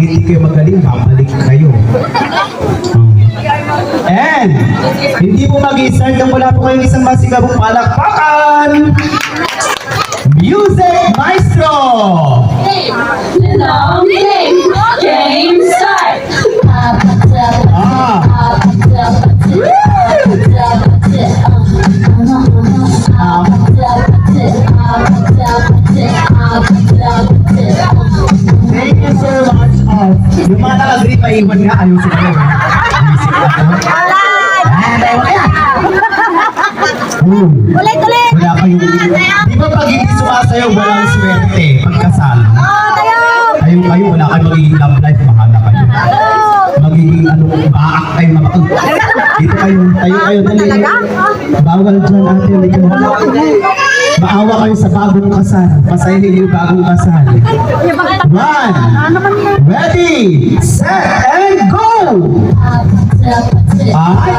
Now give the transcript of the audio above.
hindi kayo magaling, babalik kayo. And, hindi po mag-i-start kung wala po kayong isang masigabong palakpakan! Music Maestro! Game start! Thank you so much. Yung mga naka-green pa-iwan nga, ayusin ko. Ulit! Wala kayong... Di ba pag hindi sumasayaw, walang swerte pagkasal? Kayo, wala kayong magiging love life, bahala kayo. Magiging baak kayo mga dito tayo, dali. Bawal dyan ate, maawa kayo sa bagong kasal. Pasayin yung bagong kasal. 1, ready, set, and go! Ay,